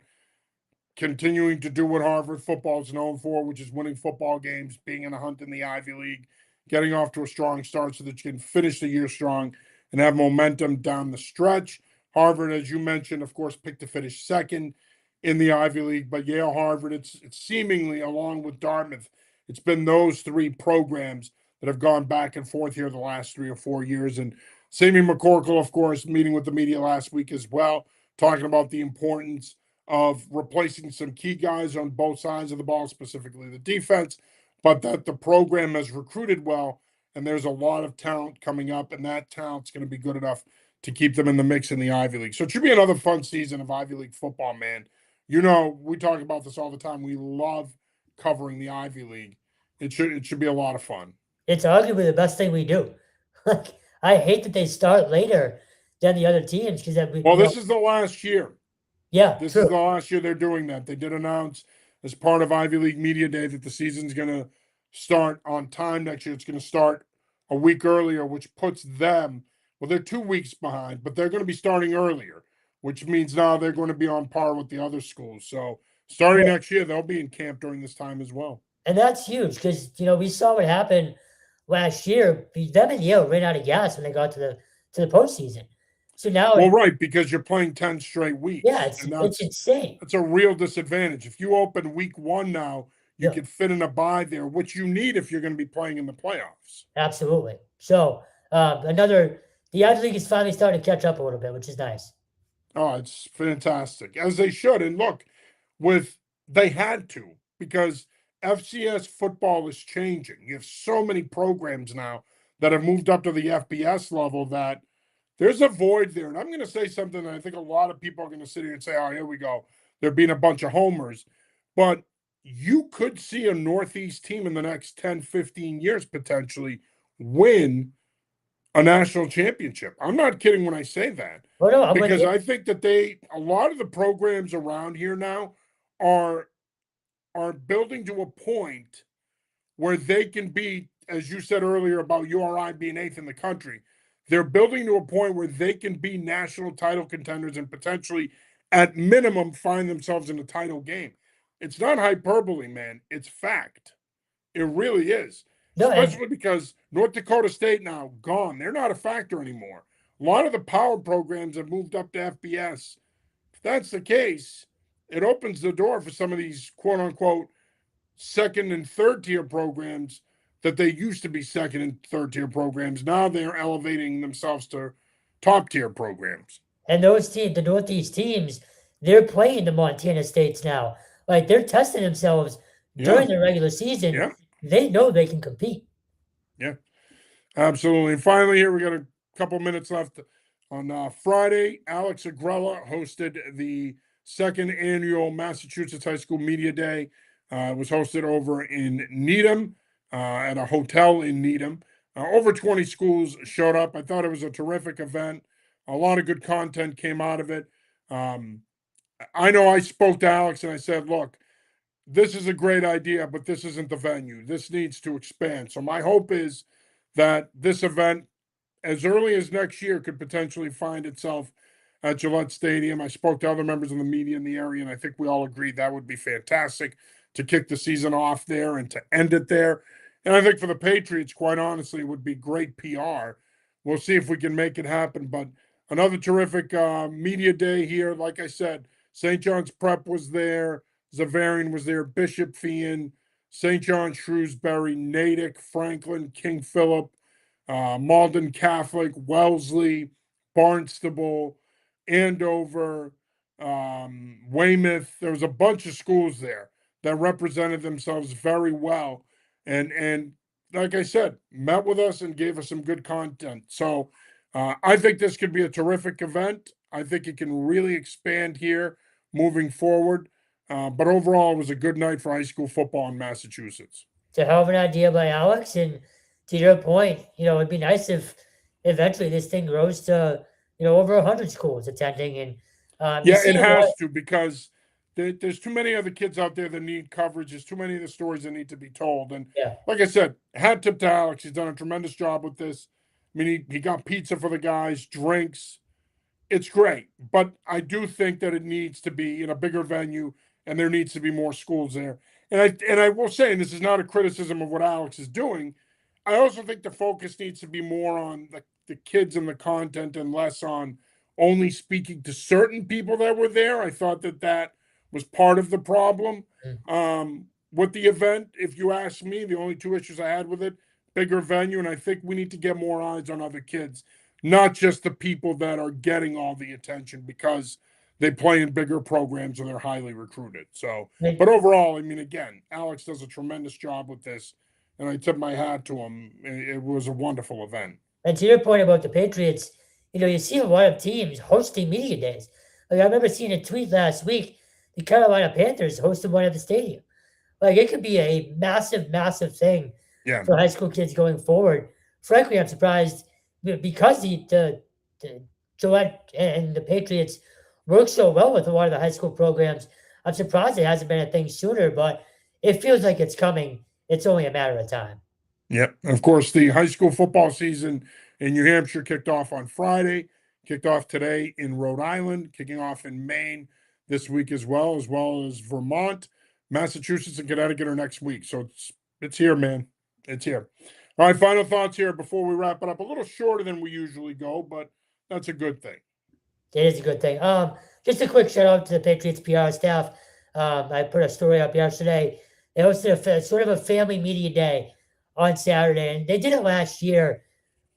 continuing to do what Harvard football is known for, which is winning football games, being in a hunt in the Ivy League, getting off to a strong start so that you can finish the year strong and have momentum down the stretch. Harvard, as you mentioned, of course, picked to finish second in the Ivy League, but Yale, Harvard, it's seemingly, along with Dartmouth, it's been those three programs that have gone back and forth here the last 3 or 4 years. And Sammy McCorkle, of course, meeting with the media last week as well, talking about the importance of replacing some key guys on both sides of the ball, specifically the defense, but that the program has recruited well, and there's a lot of talent coming up, and that talent's going to be good enough to keep them in the mix in the Ivy League. So it should be another fun season of Ivy League football, man. We talk about this all the time. We love covering the Ivy League. It should be a lot of fun. It's arguably the best thing we do. Like, I hate that they start later than the other teams because this is the last year. Yeah, this true. is the last year they're doing that. They did announce as part of Ivy League Media Day that the season's going to start on time next year. It's going to start a week earlier, which puts them, well, they're 2 weeks behind, but they're going to be starting earlier, which means now they're going to be on par with the other schools. So starting next year, they'll be in camp during this time as well. And that's huge because, we saw what happened last year. Them and Yale ran out of gas when they got to the postseason. So now, right, because you're playing 10 straight weeks. Yeah, it's insane. It's a real disadvantage. If you open week 1 now, you could fit in a bye there, which you need if you're going to be playing in the playoffs. Absolutely. So the Ivy League is finally starting to catch up a little bit, which is nice. Oh, it's fantastic, as they should. And look, they had to, because FCS football is changing. You have so many programs now that have moved up to the FBS level that there's a void there. And I'm going to say something that I think a lot of people are going to sit here and say, oh, here we go. There being a bunch of homers. But you could see a Northeast team in the next 10, 15 years potentially win a national championship. I'm not kidding when I say that. Well, no, because I think that a lot of the programs around here now are building to a point where they can be, as you said earlier about URI being 8th in the country, they're building to a point where they can be national title contenders and potentially, at minimum, find themselves in a title game. It's not hyperbole, man. It's fact. It really is. No, especially because North Dakota State now gone. They're not a factor anymore. A lot of the power programs have moved up to FBS. If that's the case, it opens the door for some of these quote-unquote second and third tier programs that they used to be second and third tier programs. Now they're elevating themselves to top tier programs. And those teams, the Northeast teams, they're playing the Montana States now. Like, they're testing themselves during the regular season they know they can compete. Yeah, absolutely. And finally, here we got a couple minutes left. On Friday, Alex Agrella hosted the second annual Massachusetts High School Media Day. It was hosted over in Needham at a hotel in Needham. Over 20 schools showed up. I thought it was a terrific event. A lot of good content came out of it. Um, I know I spoke to Alex and I said, look, this is a great idea, but this isn't the venue. This needs to expand. So my hope is that this event, as early as next year, could potentially find itself at Gillette Stadium. I spoke to other members of the media in the area, and I think we all agreed that would be fantastic to kick the season off there and to end it there. And I think for the Patriots, quite honestly, it would be great PR. We'll see if we can make it happen. But another terrific media day here. Like I said, St. John's Prep was there, Zavarian was there, Bishop Fian, St. John Shrewsbury, Natick, Franklin, King Philip, Malden Catholic, Wellesley, Barnstable, Andover, Weymouth. There was a bunch of schools there that represented themselves very well, and like I said, met with us and gave us some good content. So I think this could be a terrific event. I think it can really expand here moving forward. But overall, it was a good night for high school football in Massachusetts. It's a hell of an idea by Alex. And to your point, it'd be nice if eventually this thing grows to, over 100 schools attending. And you Yeah, see it a lot. has to because there's too many other kids out there that need coverage. There's too many of the stories that need to be told. And Yeah. like I said, hat tip to Alex. He's done a tremendous job with this. I mean, he got pizza for the guys, drinks. It's great, but I do think that it needs to be in a bigger venue, and there needs to be more schools there. And I will say, and this is not a criticism of what Alex is doing. I also think the focus needs to be more on the kids and the content and less on only speaking to certain people that were there. I thought that that was part of the problem Mm. with the event. If you ask me, the only two issues I had with it, bigger venue, and I think we need to get more eyes on other kids, not just the people that are getting all the attention because they play in bigger programs and they're highly recruited. So, And, but overall, I mean, again, Alex does a tremendous job with this, and I tip my hat to him. It was a wonderful event. and to your point about the Patriots, you see a lot of teams hosting media days. Like I remember seeing a tweet last week, the Carolina Panthers hosted one at the stadium. Like it could be a massive, massive thing Yeah. for high school kids going forward. Frankly, I'm surprised because the Gillette and the Patriots work so well with a lot of the high school programs. I'm surprised it hasn't been a thing sooner, but it feels like it's coming. It's only a matter of time. Yep. Of course, the high school football season in New Hampshire kicked off on Friday, kicked off today in Rhode Island, kicking off in Maine this week as well as Vermont, Massachusetts, and Connecticut are next week. So it's here, man. It's here. All right, final thoughts here before we wrap it up. A little shorter than we usually go, but that's a good thing. It is a good thing. Just a quick shout out to the Patriots PR staff. I put a story up yesterday. They hosted sort of a family media day on Saturday, and they did it last year,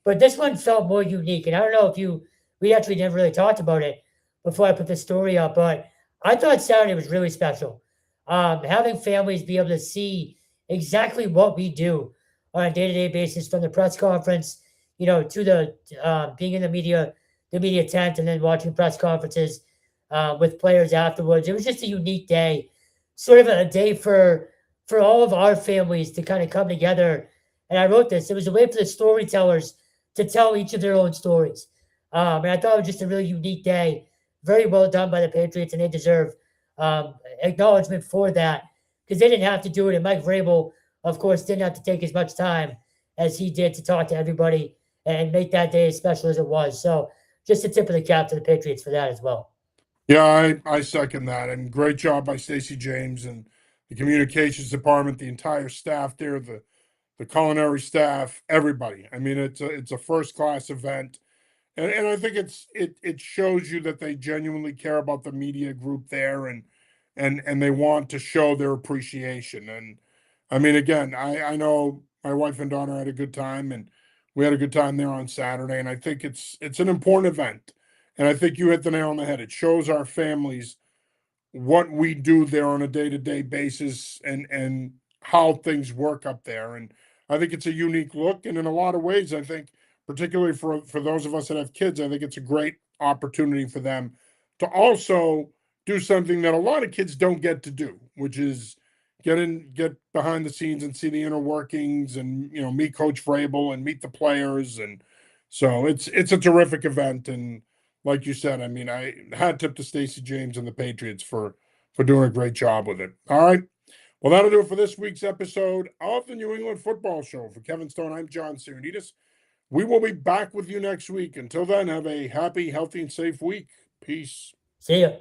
but this one felt more unique. And I don't know if we actually never really talked about it before I put the story up, but I thought Saturday was really special. Having families be able to see exactly what we do on a day-to-day basis, from the press conference, to the being in the media tent, and then watching press conferences with players afterwards. It was just a unique day, sort of a day for all of our families to kind of come together. And I wrote this. It was a way for the storytellers to tell each of their own stories. And I thought it was just a really unique day. Very well done by the Patriots, and they deserve acknowledgement for that because they didn't have to do it. And Mike Vrabel, of course, didn't have to take as much time as he did to talk to everybody and make that day as special as it was. So just a tip of the cap to the Patriots for that as well. Yeah, I second that. And great job by Stacey James and the communications department, the entire staff there, the culinary staff, everybody. I mean, it's a first class event, and I think it shows you that they genuinely care about the media group there, and they want to show their appreciation. And I mean, again, I know my wife and daughter had a good time, and we had a good time there on Saturday. And I think it's an important event, and I think you hit the nail on the head. It shows our families what we do there on a day-to-day basis and how things work up there. And I think it's a unique look. And in a lot of ways, I think, particularly for those of us that have kids, I think it's a great opportunity for them to also do something that a lot of kids don't get to do, which is get behind the scenes and see the inner workings and, meet Coach Vrabel and meet the players. And so it's a terrific event. And like you said, I mean, I had tip to Stacey James and the Patriots for doing a great job with it. All right. Well, that'll do it for this week's episode of the New England Football Show. For Kevin Stone, I'm John Sarianides. We will be back with you next week. Until then, have a happy, healthy, and safe week. Peace. See ya.